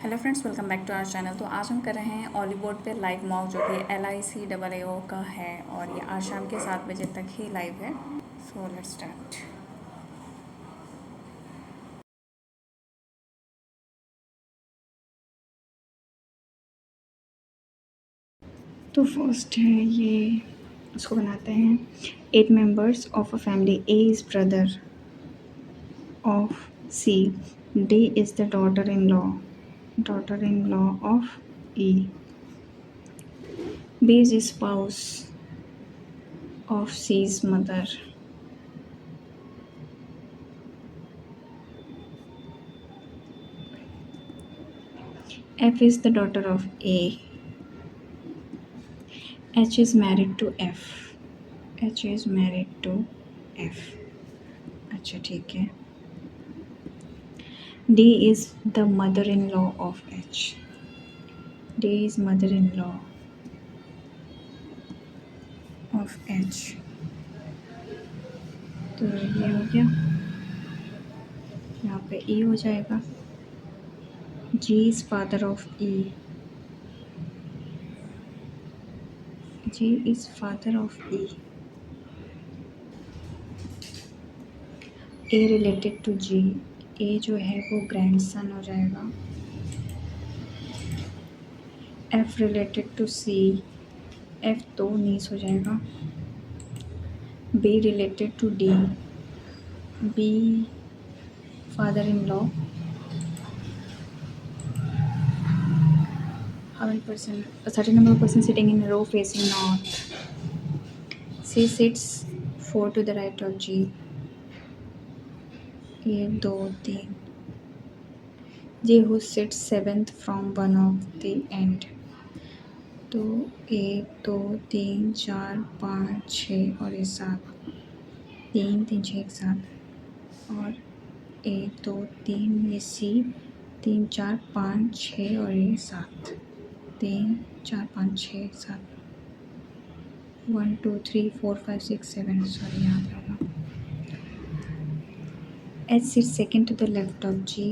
Hello friends, welcome back to our channel. तो आज हम कर रहे हैं ऑली बोर्ड पे लाइव मॉक जो कि LICAAO का है और ये आज शाम के 7 बजे तक ही लाइव है। So let's start. तो फर्स्ट है ये, उसको बनाते हैं 8 members of a family. A is brother of C, D is the daughter in law of E, B is spouse of C's mother, F is the daughter of A, H is married to F, H is married to F। अच्छा ठीक है। D is the mother-in-law of H, D is mother-in-law of H। तो ये हो गया, यहाँ पे E हो जाएगा। G is father of E, G is father of E। A related to G, A जो है वो grandson हो जाएगा। F related to C, F तो niece हो जाएगा। B related to D, B father-in-law। How many person? A certain number of persons sitting in a row facing north. C sits 4 to the right of G, 1 2 3। J who sits 7th from one of the end। तो 1 2 3 4 5 6 और ये 7, 3 3 6 1 7 और 1 2 3 ये C, 3 4 5 6 और ये 7, 3 4 5 6 7 1 2 3 4 5 6 7। Sorry, यहाँ पे होगा। H sits second to the left of G,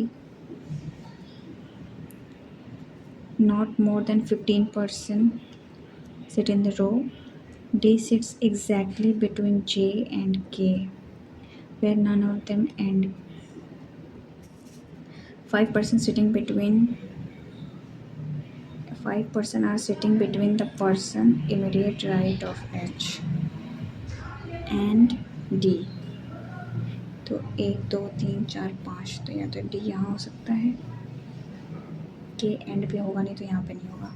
not more than 15% sit in the row। D sits exactly between J and K, where none of them end। 5% sitting between 5% are sitting between the person immediate right of H and D। तो 1 2 3 4 5, तो या तो D यहाँ हो सकता है, के and पे होगा, नहीं तो यहाँ पे नहीं होगा।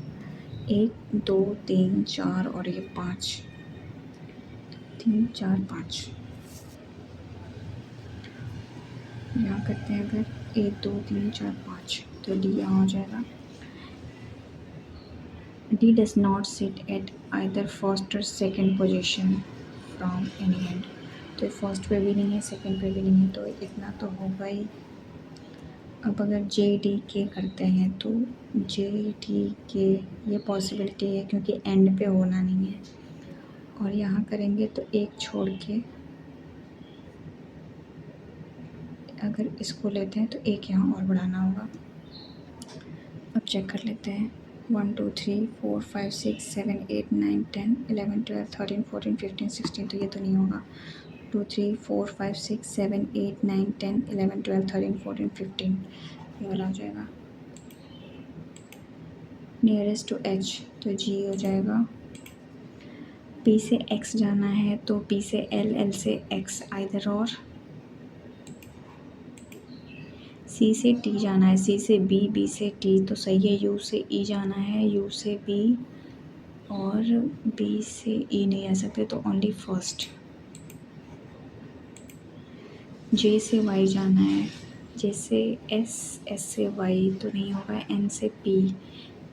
1 2 3 4 और ये 5, 3 4 5 यहाँ करते हैं। अगर 1 2 3 4 5 तो डी यहाँ हो जाएगा। D does not sit at either first और second position from any end. तो फर्स्ट पे भी नहीं है, सेकेंड पे भी नहीं है, तो इतना तो होगा ही। अब अगर जे डी के करते हैं तो जे डी के ये पॉसिबिलिटी है क्योंकि एंड पे होना नहीं है, और यहाँ करेंगे तो एक छोड़ के अगर इसको लेते हैं तो एक यहाँ और बढ़ाना होगा। अब चेक कर लेते हैं। 1 2 3 4 5 6 7 8 9 10 11 12 13 14 15 16, तो ये तो नहीं होगा। 2 3 4 5 6 7 8 9 10 11 12 13 14 15, ये वाला हो जाएगा। नियरेस्ट टू H तो G हो जाएगा। P से X जाना है तो P से L, L से X, आइदर और। C से T जाना है, C से B, B से T, तो सही है। U से E जाना है, U से B, और B से E नहीं आ सकते, तो ओनली फर्स्ट। J से Y जाना है, J से S, S से Y तो नहीं होगा। N से P,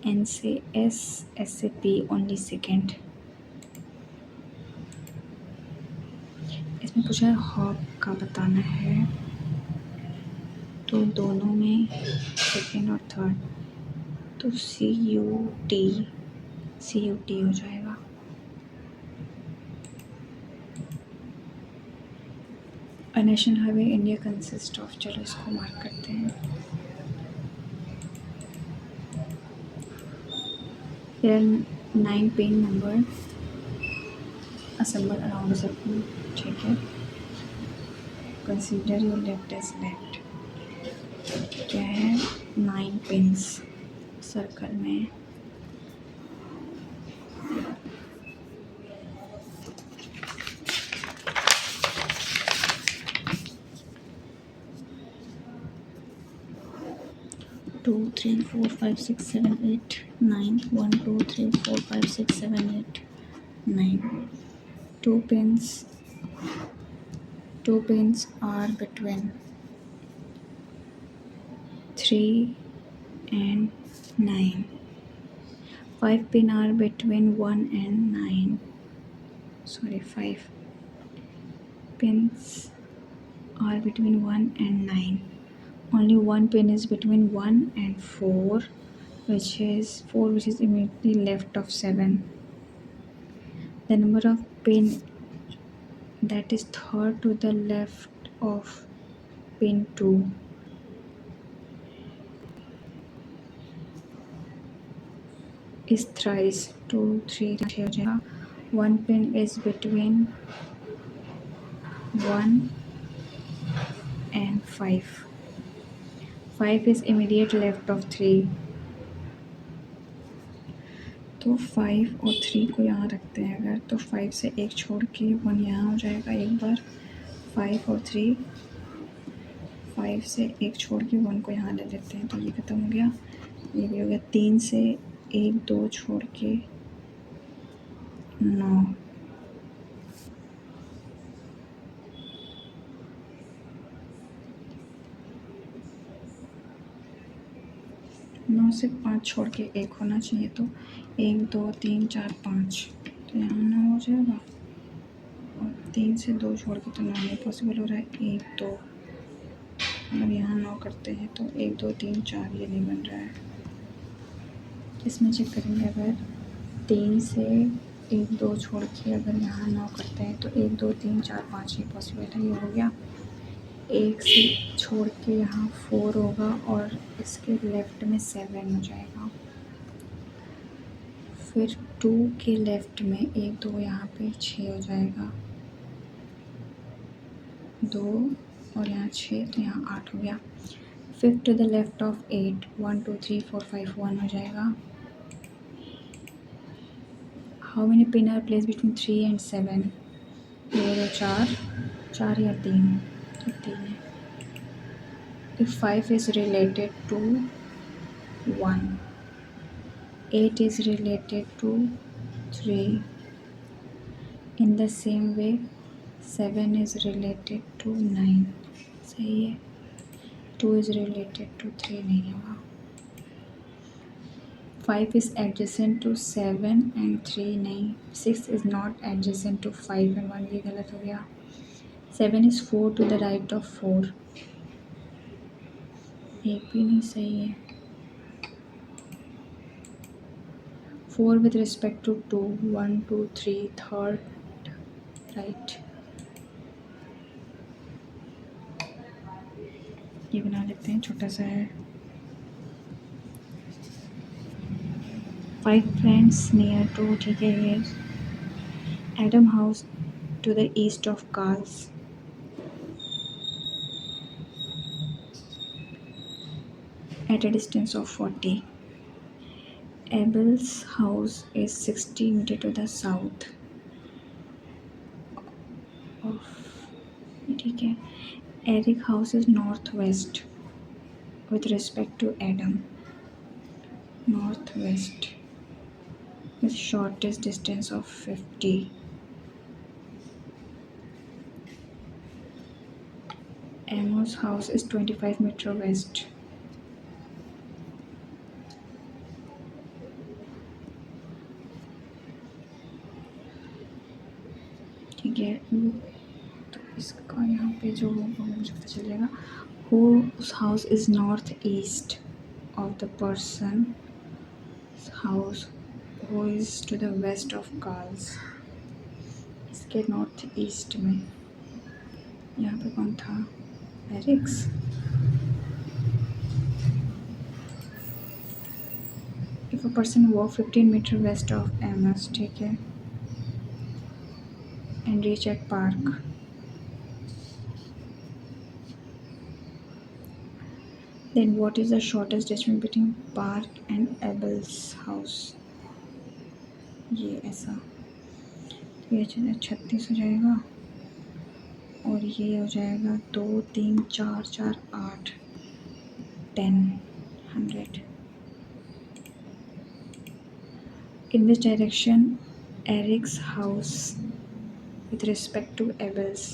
N से S, S से P, ओनली सेकेंड। इसमें पूछा है हॉप का बताना है, तो दोनों में सेकेंड और थर्ड, तो CUT हो जाएगा। A national highway India consist of, चलो इसको मार्क करते हैं। There are 9 pin number assembled around a circle. ठीक है, consider your left as left. क्या है 9 pins सर्कल में. Two, three, four, five, six, seven, eight, nine. 1, 2, 3, 4, 5, 6, 7, 8, 9. Two pins are between 3 and 9. 5 pin are between 1 and 9. 5 pins are between 1 and 9. Only one pin is between 1 and 4, which is immediately left of 7. The number of pin that is third to the left of pin 2 is thrice. 2, 3 हो जाएगा. One pin is between 1 and 5. 5 is immediate left of 3. तो 5 और 3 को यहाँ रखते हैं अगर, तो 5 से एक छोड़ के 1 यहाँ हो जाएगा एक बार. 5 और 3, 5 से एक छोड़ के 1 को यहाँ ले लेते हैं, तो ये ख़त्म हो गया. ये भी हो गया. 3 से 1 2 छोड़ के 9. 9 से 5 छोड़ के 1 होना चाहिए, तो 1 2 3 4 5, तो यहाँ 9 हो जाएगा. और 3 से 2 छोड़ के तो 9 नहीं पॉसिबल हो रहा है. 1 2, मतलब यहाँ 9 करते हैं तो 1 2 3 4 ये नहीं बन रहा है. इसमें चेक करेंगे, अगर 3 से 1 2 छोड़ के अगर यहाँ 9 करते हैं तो 1 2 3 4 5 ये पॉसिबल है. ये हो गया. 1 से छोड़ के यहाँ 4 होगा और इसके लेफ़्ट में 7 हो जाएगा. फिर 2 के लेफ़्ट में 1 2 यहाँ पे 6 हो जाएगा. 2 और यहाँ 6, तो यहाँ 8 हो गया. 5 टू द लेफ़्ट ऑफ 8, 1 2 3 4 5 1 हो जाएगा. How many pin are place between 3 and 7? ये 4 या 3, तो 3 है. If 5 is related to 1, 8 is related to 3. In the same way 7 is related to 9. सही है. 2 is related to 3 नहीं होगा. 5 is adjacent to 7 and 3 नहीं. 6 is not adjacent to 5 and 1, ये गलत हो गया. 7 is 4 to the right of 4, एक भी नहीं सही है. 4 with respect to 2, 1 2 3 third right. ये बना लेते हैं, छोटा सा है. 5 friends near to, ठीक है, ये Adam house to the east of Carl's. At a distance of 40. Abel's house is 60 meters to the south of, ठीक है. Eric house is northwest with respect to Adam. Northwest with shortest distance of 50. Amos house is 25 meters west. ठीक है, तो इसका यहाँ पे जो होगा मुझे पता चल जाएगा. Whose house is north east of the person's house who is to the west of Carl's. इसके नॉर्थ ईस्ट में यहाँ पे कौन था? Eric's. If a person walk 15 metre west of M's, ठीक है, and reach at park, then what is the shortest distance between park and Abel's house. ये ऐसा, ये 36 हो जाएगा और ये हो जाएगा 2 3 4 4 8 10 100। In which direction Eric's house with respect to Abel's?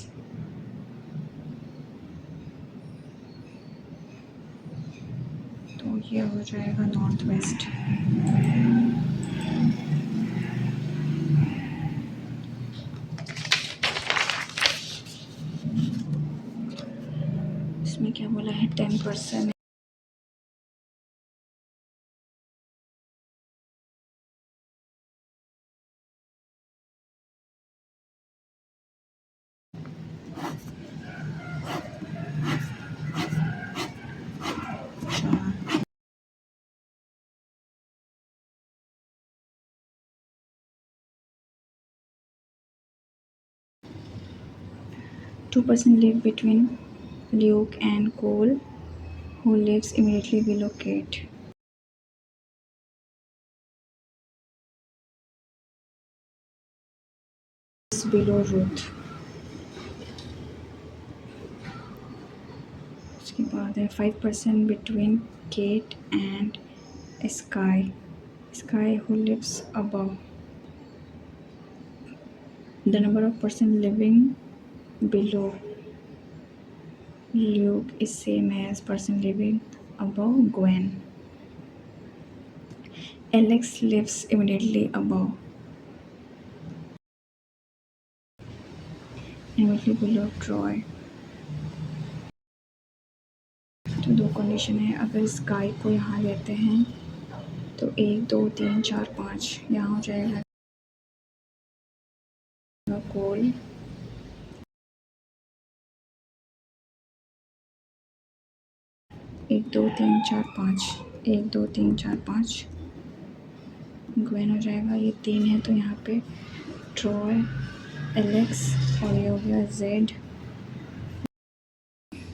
तो ये हो जाएगा नॉर्थ वेस्ट। इसमें क्या बोला है, 10%। 2% live between Luke and Cole, who lives immediately below Kate. Below Ruth। उसके बाद है 5% between Kate and Sky, Sky who lives above। The number of person living below Luke is same as person living above Gwen. Alex lives immediately above, immediately below Troy। तो दो condition है, अगर sky को यहाँ लेते हैं तो 1 2 3 4 5 यहाँ हो जाएगा कोल, 1 2 3 4 5 1 2 3 4 5 ग्वेन हो जाएगा, ये 3 है तो यहाँ पे ट्रॉय, एलेक्स और ये हो गया जेड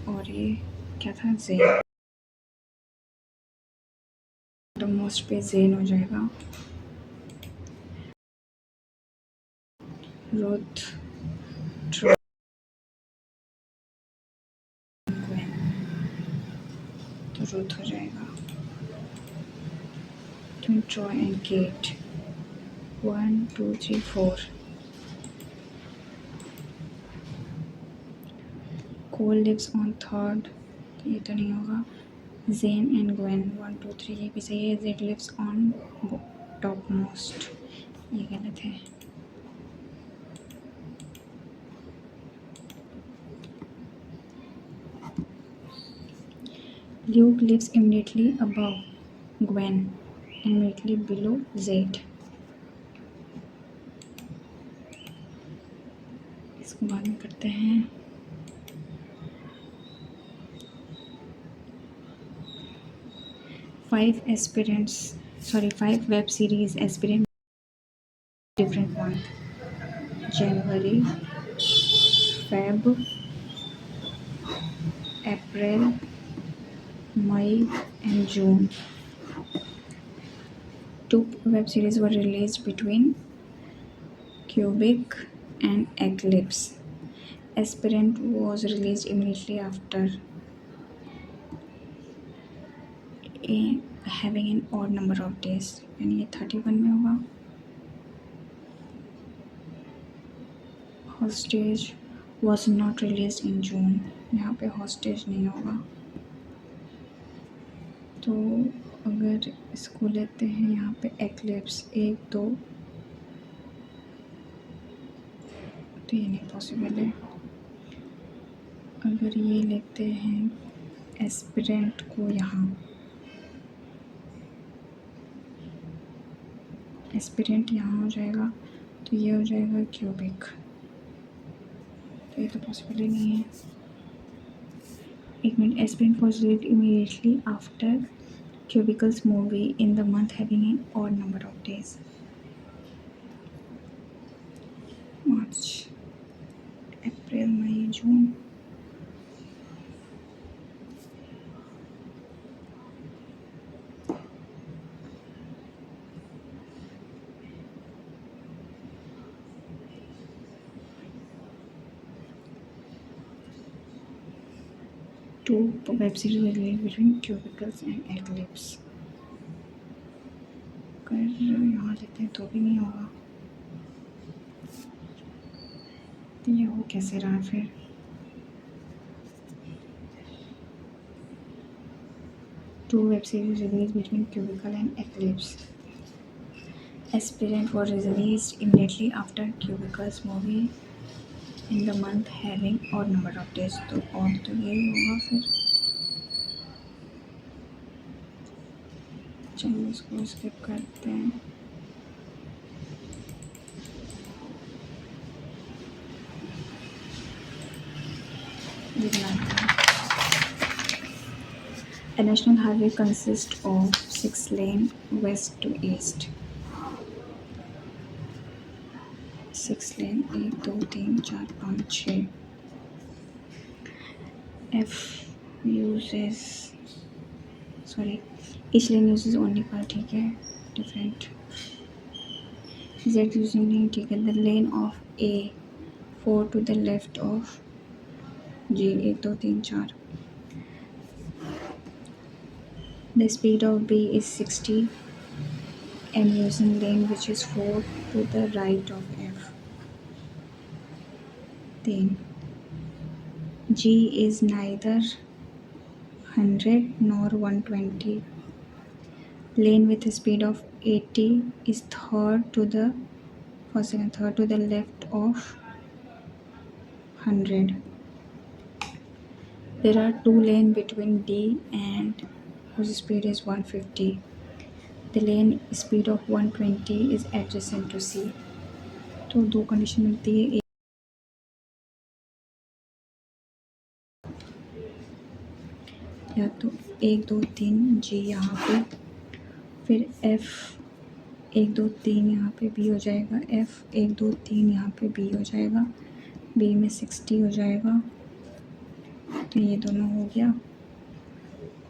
और ये क्या था जेन। तो मोस्ट पे जेन हो जाएगा। रुथ, ट्रॉय, ग्वेन, तो रुथ हो जाएगा। Twin Troy and Kate 1 2 3 4। Cole lives on third, तो ये तो नहीं होगा। जेन एंड ग्वेन 1 2 3 ये भी सही है। Jade lives on topmost, ये गलत है। Luke lives immediately above Gwen, immediately below Jade. इसको बाद में करते हैं। Five web series aspirant different month, जनवरी, Feb, April, May and June. 2 web series were released between Cubic and Eclipse. Aspirant was released immediately after, having an odd number of days, यानी ये 31 में होगा। Hostage was not released in June, यहाँ पे hostage नहीं होगा। तो अगर इसको लेते हैं यहाँ पे एक्लिप्स 1 2, तो ये नहीं पॉसिबल है। अगर ये लेते हैं एस्पिरेंट को यहाँ, एस्पिरेंट यहाँ हो जाएगा तो ये हो जाएगा क्यूबिक, तो ये तो पॉसिबल ही नहीं है। एक minute, aspirant was released immediately after cubicles movie in the month having an odd number of days. March, April, May, June. Two web series were released between Cubicles and Eclipse. अगर यहाँ लेते हैं तो भी नहीं होगा, तो ये हो कैसे रहा फिर? Two web series released between Cubicle and Eclipse. Aspirant was released immediately after Cubicle's movie in the month having odd number of days. तो और तो यही होगा फिर. चलो इसको स्किप करते हैं. A national highway consists of 6 lanes west to east. 6 lanes 1 2 3 4 5 6. Each lane uses only car, ठीक है, different. Z using नहीं, ठीक है. The lane of A 4 to the left of G 1 2 3 4. The speed of B is 60 and using lane which is 4 to the right of F. Then G is neither 100 nor 120. Lane with a speed of 80 is third to the left of 100. There are 2 lanes between D and whose speed is 150. The lane speed of 120 is adjacent to C. तो दो condition मिलती है. या तो 1 2 3 G यहाँ पे, फिर F 1 2 3 यहाँ पे B हो जाएगा, F 1 2 3 यहाँ पे B हो जाएगा, B में 60 हो जाएगा. तो ये दोनों हो गया.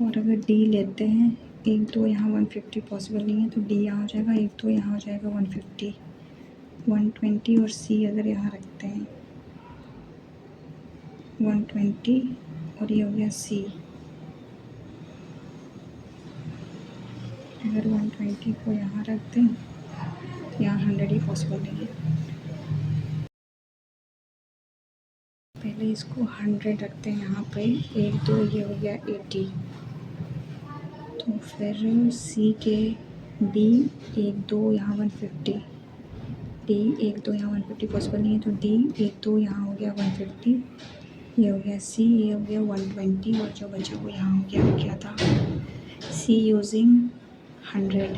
और अगर D लेते हैं, 1 2 यहाँ 150 पॉसिबल नहीं है, तो D यहाँ हो जाएगा, 1 2 यहाँ हो जाएगा 150 120. और C अगर यहाँ रखते हैं 120 और ये हो गया C. अगर 120 को यहाँ रख दें तो यहाँ 100 ही पॉसिबल नहीं है. पहले इसको 100 रखते हैं यहाँ पे. 1 2 ये हो गया 80. तो फिर C के D 1 2 यहाँ 150, D 1 2 यहाँ 150 पॉसिबल नहीं है, तो D 1 2 यहाँ हो गया 150. ये हो गया C, ये हो गया 120 और जो बचा वो यहाँ हो गया. क्या था? C using 100.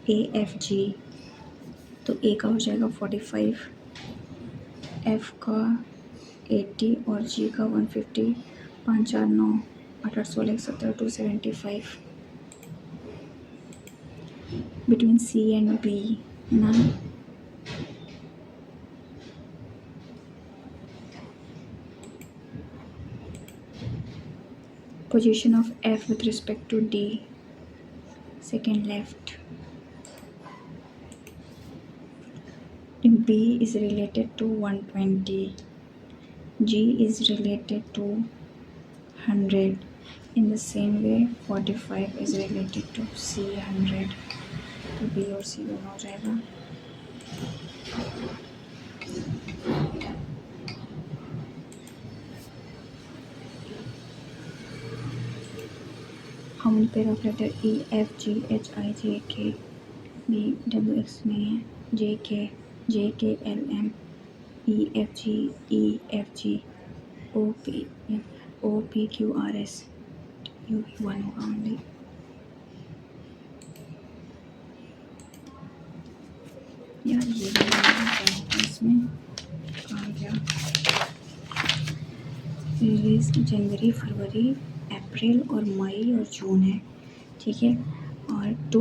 A F G, तो A का हो जाएगा 45, F का 80 और G का 150. 5 4 9 8 8 16 17 275. Between C and B none. Position of F with respect to D, second left. B is related to 120, G is related to 100. In the same way 45 is related to C 100. तो B और C दोनों हो जाएगा. How many pair of letter E F G H I J K B W X नहीं है, J K L M E F G E F G O P Q R S U 1 होगा only. यार ये इसमें कहाँ गया? Release जनवरी फरवरी अप्रैल. अप्रैल और मई और जून है, ठीक है। और two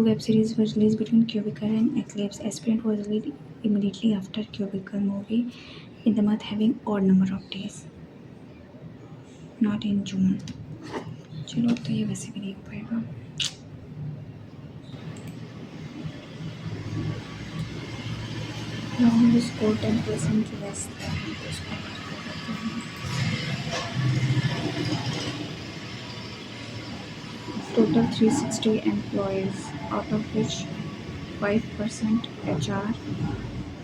web series was release between Cubicle and Eclipse. Aspirant was release immediately after Cubicle movie in the month having odd number of days, not in June. चलो तो ये वैसे भी नहीं हो पाएगा। Long score 10% less than the score total 360 employees, out of which 5% HR.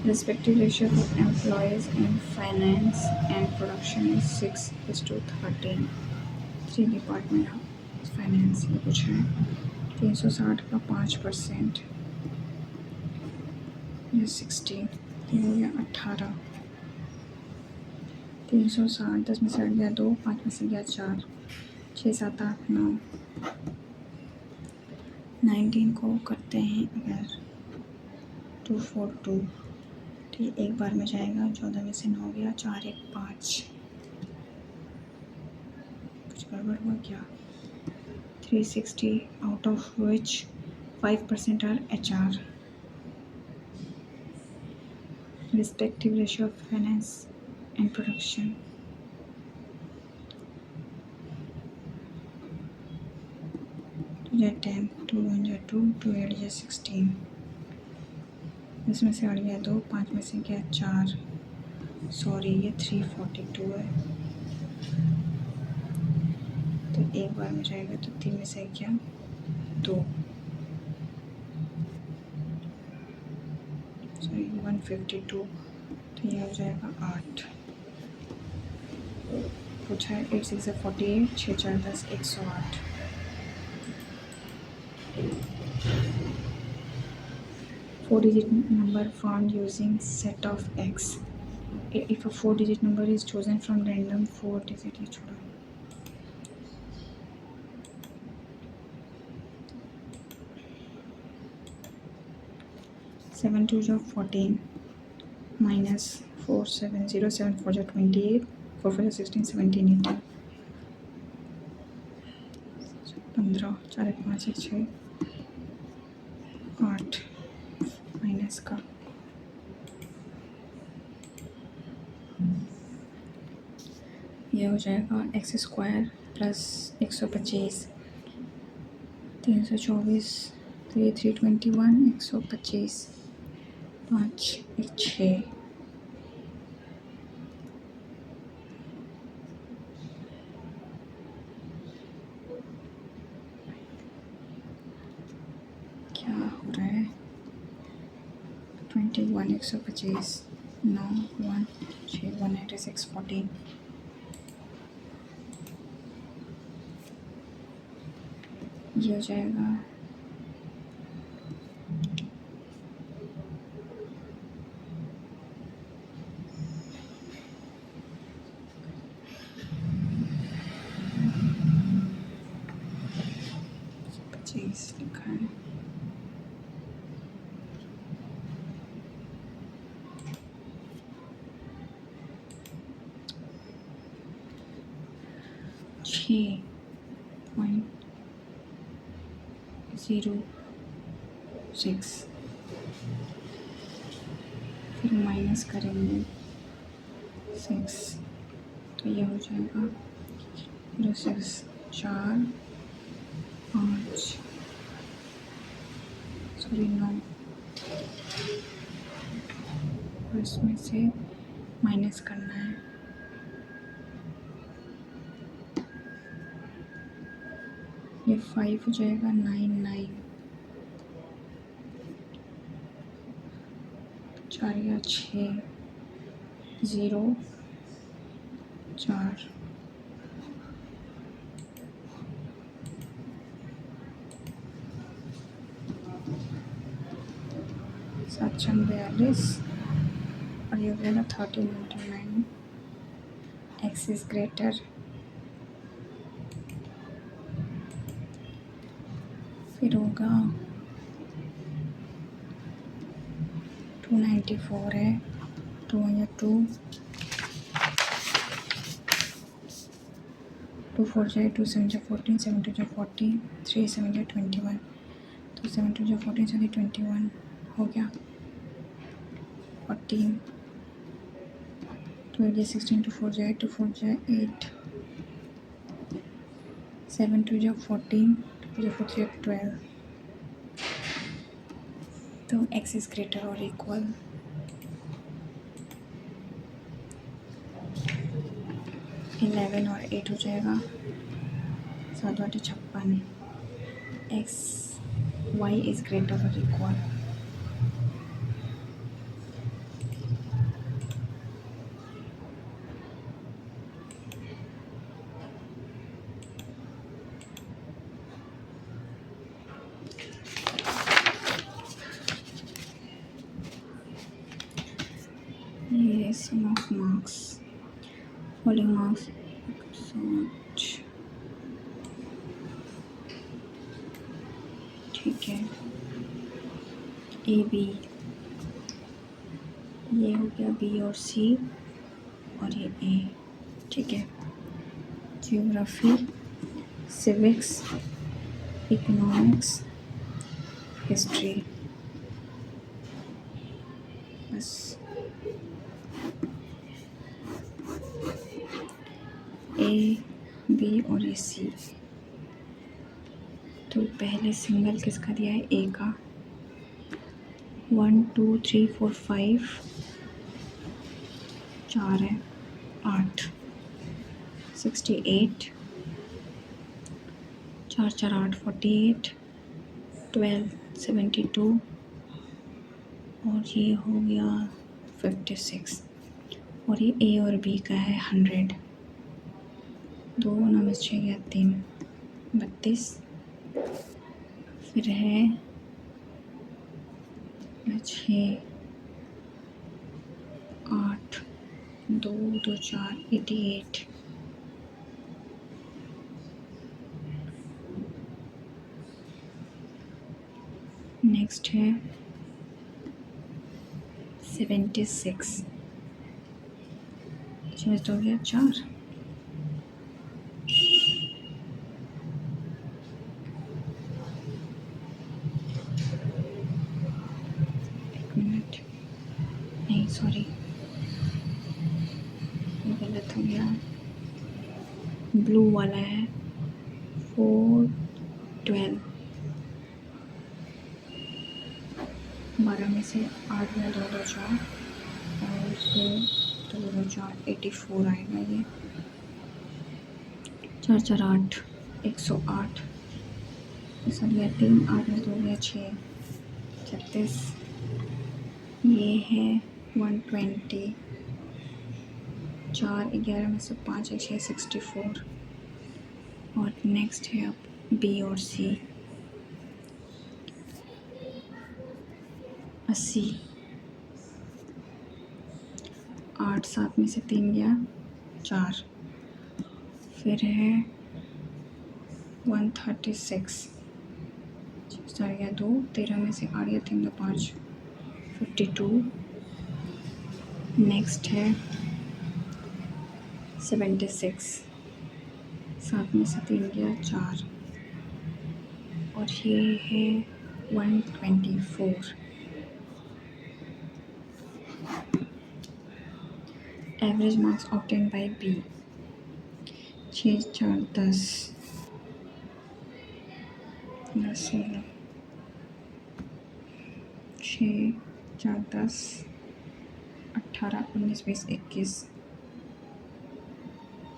Respective ratio of employees in finance and production is 6:13. 3 department finance ये कुछ है। 360 का 5%, ये 60, ये हो गया 18। 360, 10 में से हट गया 2, 5 में से गया 4, 6 7 8 9, 19 को करते हैं अगर 242, ठीक एक बार में जाएगा। 14 में से 9 गया, 4 1 5, कुछ गड़बड़ हुआ क्या। 360 out of which 5% are HR. Respective ratio of finance and production. That 10, 2 1 जा 2, 2 8 जा 16, इसमें से हट गया 2, 5 में से गया 4, सॉरी ये 342 है, तो एक बार में जाएगा तो 3 में से गया 2, सॉरी 152, तो ये हो जाएगा 8। पूछा है 8 6 48, 6 4 10 108। Four-digit number found using set of X. If a four-digit number is chosen from random four-digit, ये छोड़ा। Seven two जो 14 minus 4 7 0 7 4 जो 28 4 4 16 17 18 15 4 1 5 1 6 8 माइनस का ये हो जाएगा एक्स स्क्वायर प्लस 125 324 321 125 5 1 6 क्या हो रहा है 21 125 9 1 6 196 14 ये हो जाएगा लिखा है .06 फिर माइनस करेंगे 6, तो ये हो जाएगा 06 4 5 सॉरी 9, और इसमें से माइनस करना है। ये 5 हो जाएगा 9 9, 4 या 6 0 4 742 और ये हो जाएगा 1399। एक्स इज ग्रेटर, फिर होगा 294 है 2 या 2 2 4 जाए 2 7 जा 14 7 2 जा 40 3 7 जा 21 तो 7 2 जा 14 7 21 हो गया 14 12 जा 16 2 4 जाए 2 4 जा 8 7 2 जा 14 2 जा 4 जा 12 तो x इज ग्रेटर और इक्वल 11 और 8 हो जाएगा 7 8 56 x y इज ग्रेटर और इक्वल ये सम ऑफ मार्क्स फॉलोइंग मार्क्स ठीक है ए बी ये हो गया बी और सी और ये ए ठीक है जियोग्राफी सिविक्स इकोनॉमिक्स हिस्ट्री बस ए बी और ए सी तो पहले सिंगल किसका दिया है ए का 1 2 3 4 5 4 है 8 68 4 4 8 48 12 72 और ये हो गया 56 और ये ए और बी का है 100 2 9 में 6 गया 3 32 फिर है 6 8 2 2 4 88 नेक्स्ट है 76 इसमें तो हो गया 4 नहीं सॉरी गलत हो गया ब्लू वाला है 4 12 12 में से 8 में 2 2 4 और फिर 2 2 4 84 आएगा ये 4 4 8 108 ऐसा गया 3 8 में 2 गया 6 36 ये है 120 4 11 में से 5 1 6 64 और नेक्स्ट है अब बी और सी 80 8 7 में से 3 गया 4 फिर है 136 4 गया 2 13 में से 8 गया 3 2 5 52 नेक्स्ट है 76 7 में से 3 गया 4 और ये है 124 average marks obtain by B 6 4 10 16 6 4 10 18 19 20 21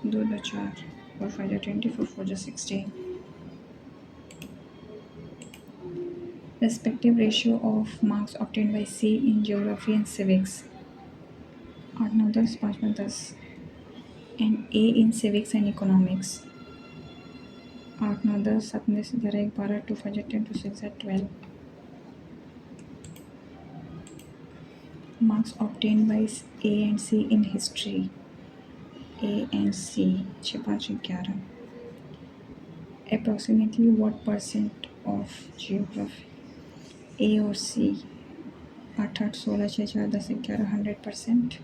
2 2 4 4 5 20 4 4 16 respective ratio of marks obtained by C in geography and civics 8 9 10 5 में 10 and A in civics and economics 8 9 10 7 में से 11 12 2 5 10 2 6 12 marks obtained by A and C in history A and C 6 5 11 approximately what percent of geography A और C 8 8 16 6 4 10 11 100%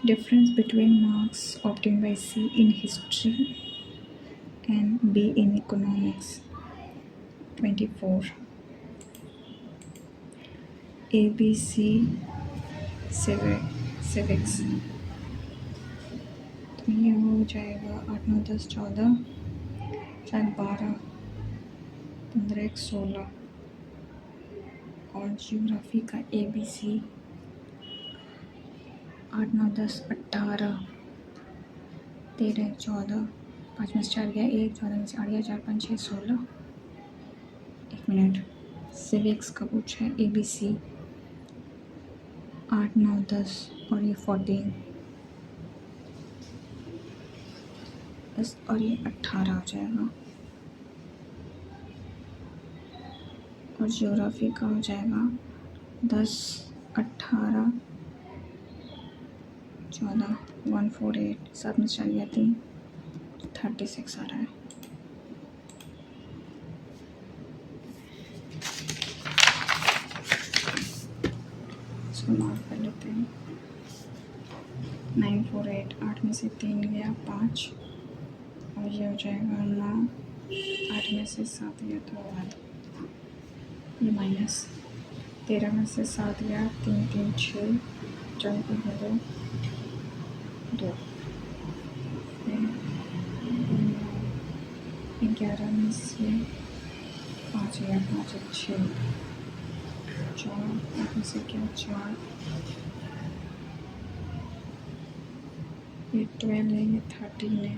Difference between marks obtained by C in history and B in economics. 24. A B C civics, तो ये हो जाएगा 8 9 10 14 4 12 15 1 16। और geography का A B C 8 9 10 18 13 14 5 में से 4 गया 1 14 में से 8 गया 4 5 6 16। 1 मिनट। सिविक्स का पूछा है A B C 8 9 10 और ये 14 10 और ये 18 हो जाएगा। और ज्योग्राफी का हो जाएगा 10 18 14 148 7 में 4 गया 3 36 आ रहा है। इसको मार्क कर लेते हैं। 948 8 में से 3 गया 5 और ये हो जाएगा 9 8 में से 7 गया तो 1 ये माइनस 13 में से 7 गया 3 3 6 4 3 2 2 11 में से 5 गया 5 6 4 8 में से क्या 4 ये 12 है ये 13 है।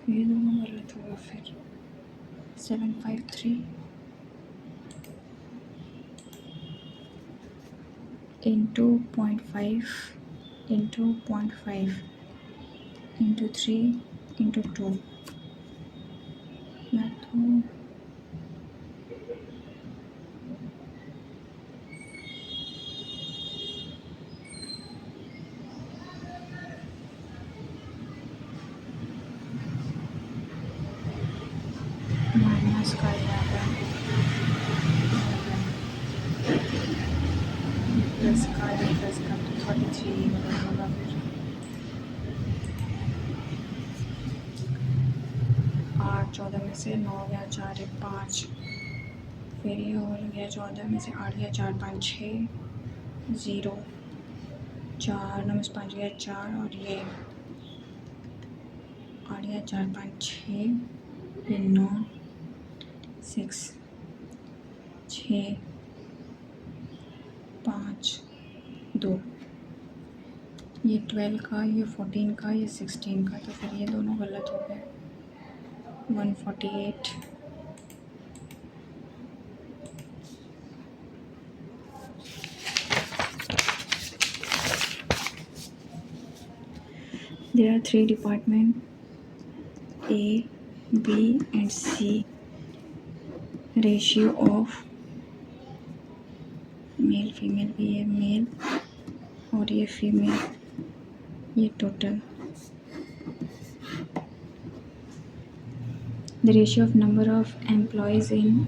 ये दोनों गलत होगा फिर 753 into 0.5 into 0.5 into 3 into 2 या तो माइनस का जाएगा प्लस का तो 33 होगा फिर 8 14 में से 9 गया 4 है 5 फिर ये और गया 14 में से 8 गया 4 5 6 0 4 9 में से 5 गया 4 और ये 8 गया 4 5 6 ये 9 6 6 5 2 ये 12 का ये 14 का ये 16 का तो फिर ये दोनों गलत हो गए 148 There are 3 departments A, B and C. Ratio of male female भी है मेल और ये फीमेल ये total The ratio of number of employees in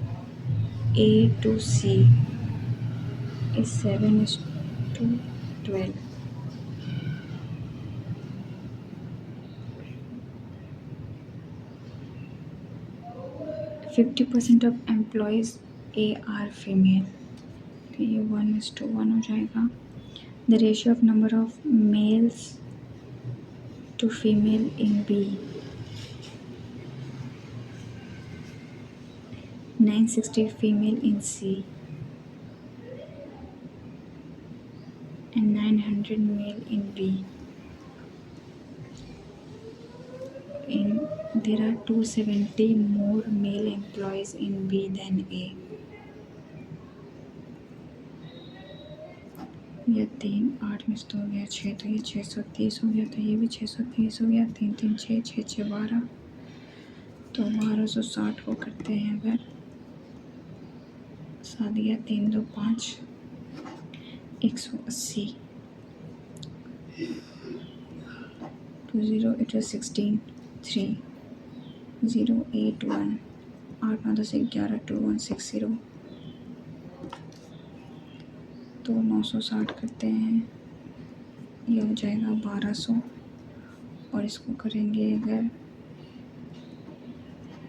A to C is 7:12. %50 of employees A are female. तो ये 1:1 हो जाएगा. The ratio of number of males to female in B 960 female in C and 900 male in B. There are 270 more male employees in B than A. ये 3 8 में से 2 हो गया 6 तो ये 630 हो गया तो ये भी 630 हो गया 3 3 6 6 6 12 तो 1260 को करते हैं अगर 7 गया 3 2 5 180 20 it was 16 3 0 8 1 8 9 10 11 2160 तो 960 करते हैं, ये हो जाएगा 1200, और इसको करेंगे अगर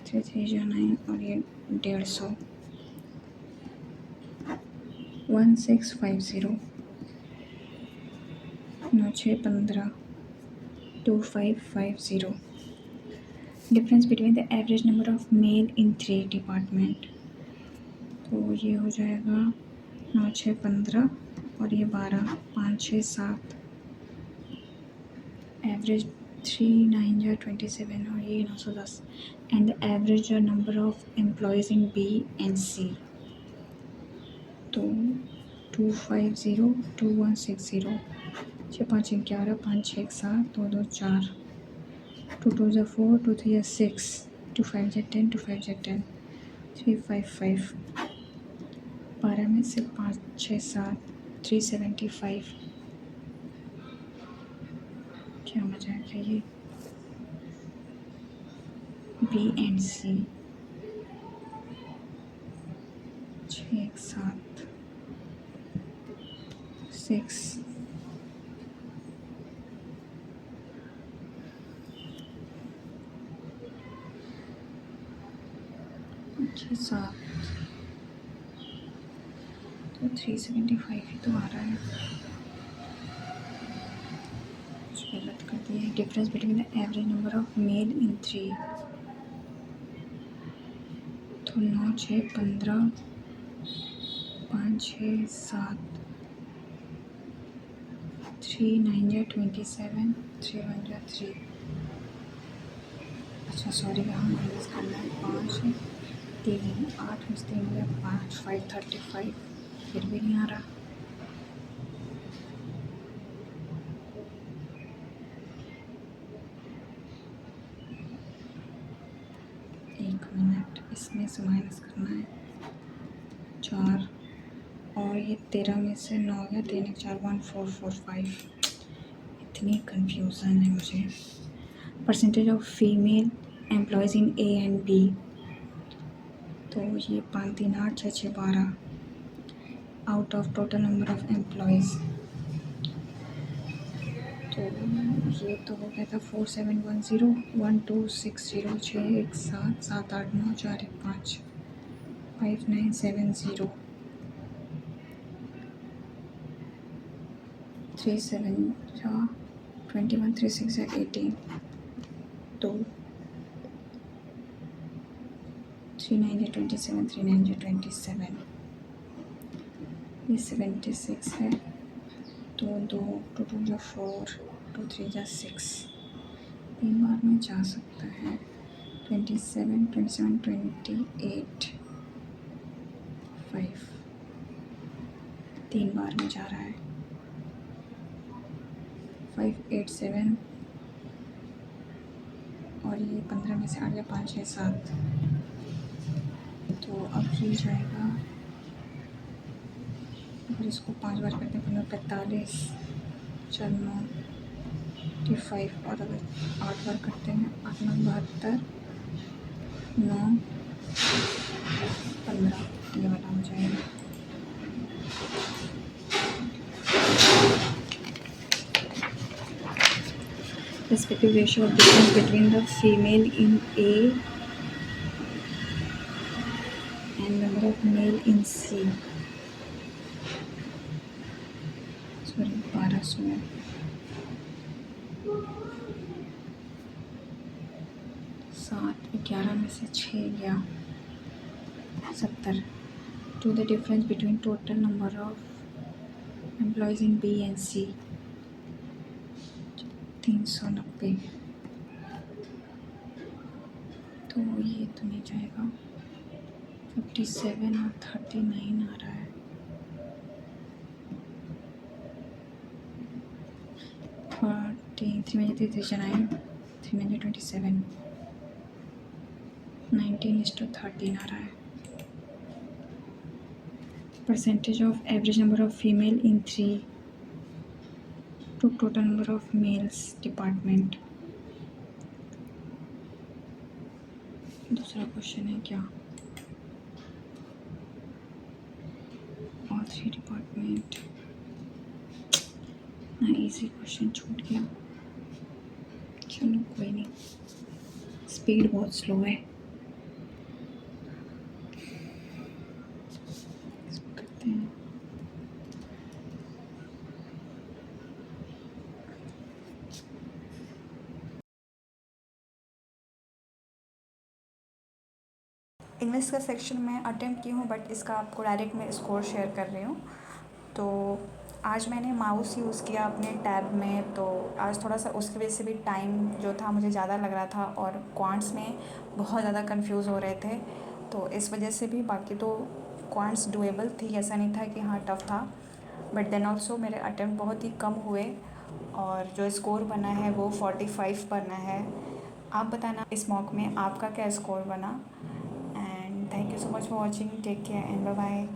3 3 जा 9 और ये 150, 1650, 9 6 15, 2550. Difference between the average number of male in 3 department, तो ये हो जाएगा 9 6 15 और ये 12, 5 6 7, एवरेज 3 9 या 27 और ये 910, and the average number of employees in B and C, तो 250 2160, 6 5 11, 5 6 7, 2 2 4, 2 2 जा 4, 2 3 जा 6, 2 5 जा 10, 2 5 जा 10, 3 5 5, 12 में से 5 6 7, 375, क्या हो जाएगा ये बी एंड सी, 6 7 6, 6 7, तो 375 ही तो आ रहा है, कुछ गलत कर दिया है. Difference between the average number of male in 3, तो 9 6 15, 5 6 7, 3 9 या 27, 3 1 या 3, अच्छा सॉरी यहाँ माइनस करना है, 5 3 8 में से 3 या 5 535, फिर भी नहीं आ रहा. एक मिनट, इसमें से माइनस करना है 4, और ये 13 में से 9 या 3 4 1 4 4 5, इतनी कंफ्यूजन है मुझे. Percentage of female employees in A and B, तो ये 5 3 8 6 6 12, out of total number of employees, तो ये तो हो गया था 4 7 1 0 1 2 6 0 6 1 7 7 8 9 4 1 5 5 9 7 0 3 7 जा 21 3 6 जा 18, तो 3 9 जा 27 3 9 जा 27, ये 76 है, तो 2 2 2 जा 4, 2 3 जा 6, 3 बार में जा सकता है, 27 27 28 5, 3 बार में जा रहा है, 5 8 7, और ये 15 में से 8 या 5 6 7, तो अब ये जाएगा, अगर इसको 5 बार करते हैं 45 4 9 55, और अगर 8 बार करते हैं 8 9 72 9 15, ये वाला हो जाएगा. Respective ratio of difference between the female in A and number of male in C. Sorry, 1200 है. 7 11 में से 6 गया 70. To the difference between total number of employees in B and C, 390, तो ये तो नहीं जाएगा, 57 और 39 आ रहा है, 3 में 3 3 9 3 में 27, 19:13 आ रहा है. Percentage of average number of female in 3 to total number of males department. दूसरा क्वेश्चन है क्या, और बायोलॉजी डिपार्टमेंट। ना इजी क्वेश्चन छूट गया, चलो कोई नहीं, स्पीड बहुत स्लो है। इसमें करते हैं इंग्लिश का सेक्शन में अटेम्प्ट की हूँ, बट इसका आपको डायरेक्ट मैं स्कोर शेयर कर रही हूँ। तो आज मैंने माउस यूज़ किया अपने टैब में, तो आज थोड़ा सा उसकी वजह से भी टाइम जो था मुझे ज़्यादा लग रहा था और क्वांट्स में बहुत ज़्यादा कंफ्यूज हो रहे थे, तो इस वजह से भी। बाकी तो क्वांट्स डुएबल थी, ऐसा नहीं था कि हाँ टफ़ था, बट देन ऑल्सो मेरे अटेम्प्ट बहुत ही कम हुए और जो स्कोर बना है वो 45 बना है। आप बताना इस मॉक में आपका क्या स्कोर बना। And thank you so much for watching, take care and bye bye.